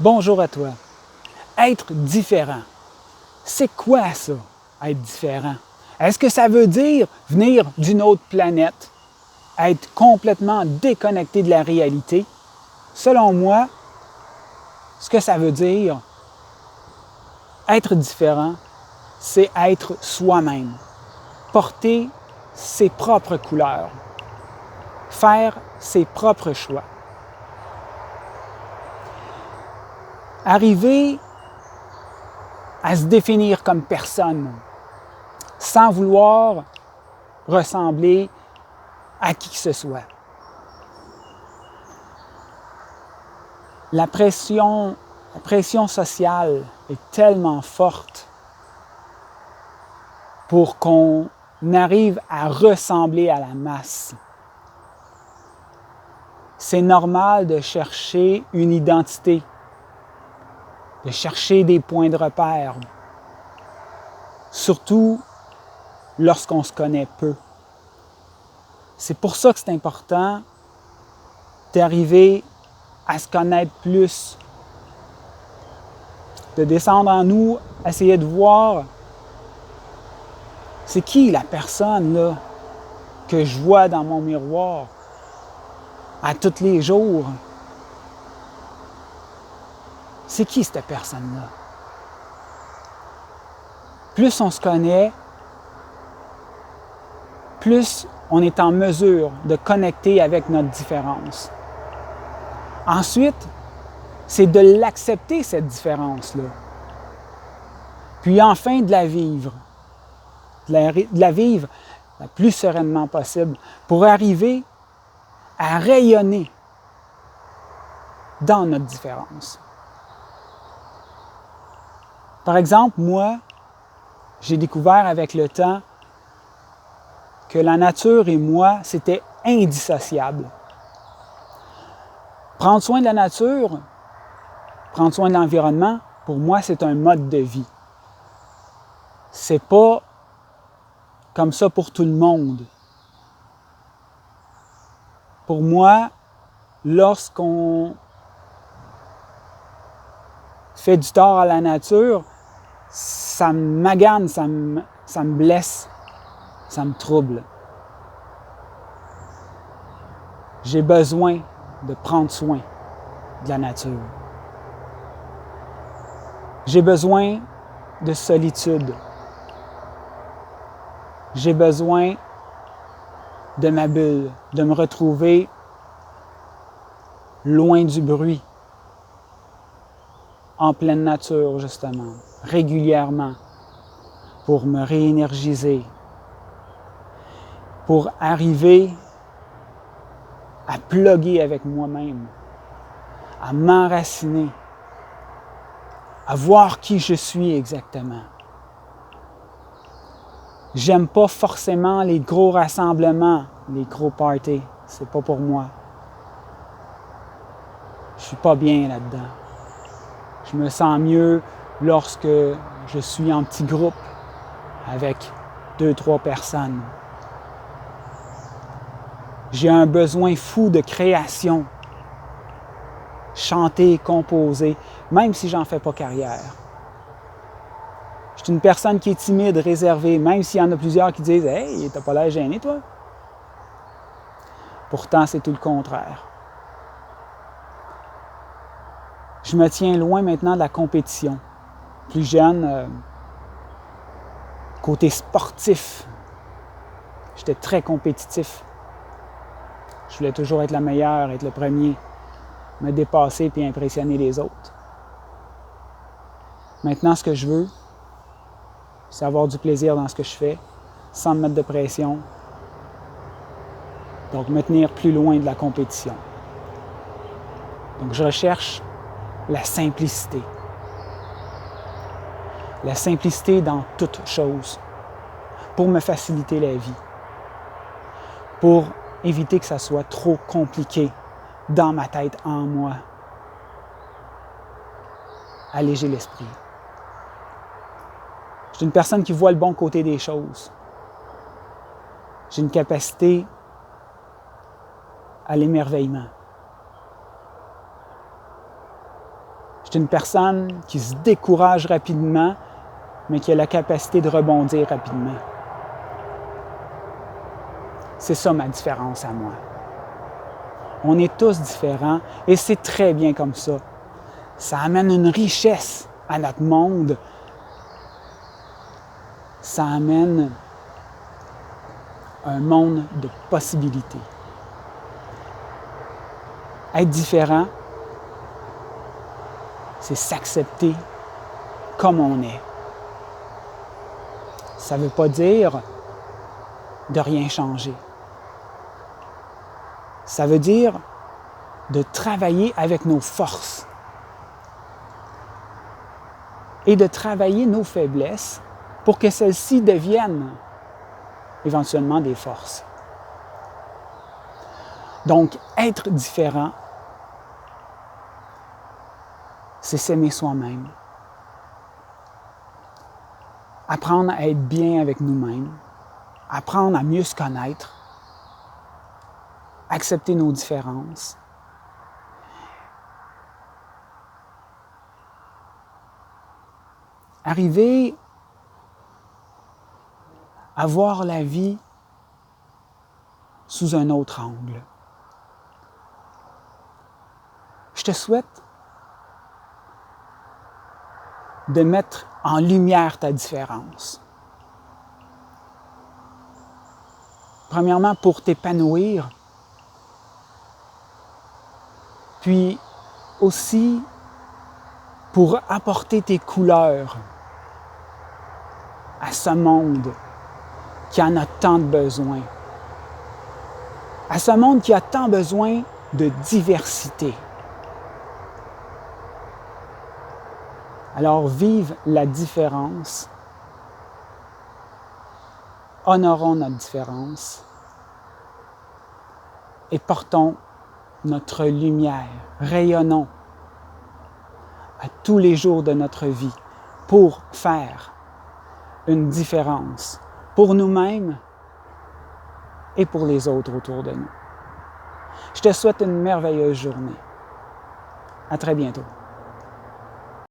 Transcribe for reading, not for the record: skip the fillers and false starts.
Bonjour à toi. Être différent. C'est quoi ça, être différent? Est-ce que ça veut dire venir d'une autre planète, être complètement déconnecté de la réalité? Selon moi, ce que ça veut dire, être différent, c'est être soi-même, porter ses propres couleurs, faire ses propres choix. Arriver à se définir comme personne sans vouloir ressembler à qui que ce soit. La pression sociale est tellement forte pour qu'on arrive à ressembler à la masse. C'est normal de chercher une identité, de chercher des points de repère, surtout lorsqu'on se connaît peu. C'est pour ça que c'est important d'arriver à se connaître plus, de descendre en nous, essayer de voir c'est qui la personne là, que je vois dans mon miroir à tous les jours. C'est qui cette personne-là? Plus on se connaît, plus on est en mesure de connecter avec notre différence. Ensuite, c'est de l'accepter, cette différence-là. Puis enfin, de la vivre. De la vivre le plus sereinement possible pour arriver à rayonner dans notre différence. Par exemple, moi, j'ai découvert avec le temps que la nature et moi, c'était indissociable. Prendre soin de la nature, prendre soin de l'environnement, pour moi, c'est un mode de vie. C'est pas comme ça pour tout le monde. Pour moi, lorsqu'on fait du tort à la nature, ça me magane, ça me blesse, ça me trouble. J'ai besoin de prendre soin de la nature. J'ai besoin de solitude. J'ai besoin de ma bulle, de me retrouver loin du bruit, en pleine nature justement, régulièrement, pour me réénergiser, pour arriver à plugger avec moi-même, à m'enraciner, à voir qui je suis exactement. J'aime pas forcément les gros rassemblements, les gros parties. C'est pas pour moi. Je suis pas bien là-dedans. Je me sens mieux lorsque je suis en petit groupe avec 2-3 personnes. J'ai un besoin fou de création. Chanter, composer, même si j'en fais pas carrière. Je suis une personne qui est timide, réservée, même s'il y en a plusieurs qui disent « Hey, t'as pas l'air gêné, toi? » Pourtant, c'est tout le contraire. Je me tiens loin maintenant de la compétition. Plus jeune, côté sportif, j'étais très compétitif. Je voulais toujours être la meilleure, être le premier, me dépasser puis impressionner les autres. Maintenant, ce que je veux, c'est avoir du plaisir dans ce que je fais, sans me mettre de pression. Donc, me tenir plus loin de la compétition. Donc, je recherche la simplicité. La simplicité dans toute chose, pour me faciliter la vie, pour éviter que ça soit trop compliqué dans ma tête, en moi. Alléger l'esprit. Je suis une personne qui voit le bon côté des choses. J'ai une capacité à l'émerveillement. Je suis une personne qui se décourage rapidement, mais qui a la capacité de rebondir rapidement. C'est ça ma différence à moi. On est tous différents et c'est très bien comme ça. Ça amène une richesse à notre monde. Ça amène un monde de possibilités. Être différent, c'est s'accepter comme on est. Ça ne veut pas dire de rien changer. Ça veut dire de travailler avec nos forces et de travailler nos faiblesses pour que celles-ci deviennent éventuellement des forces. Donc, être différent, c'est s'aimer soi-même. Apprendre à être bien avec nous-mêmes, apprendre à mieux se connaître, accepter nos différences. Arriver à voir la vie sous un autre angle. Je te souhaite de mettre en lumière ta différence. Premièrement, pour t'épanouir, puis aussi pour apporter tes couleurs à ce monde qui en a tant de besoin. À ce monde qui a tant besoin de diversité. Alors, vive la différence. Honorons notre différence et portons notre lumière, rayonnons à tous les jours de notre vie pour faire une différence pour nous-mêmes et pour les autres autour de nous. Je te souhaite une merveilleuse journée. À très bientôt.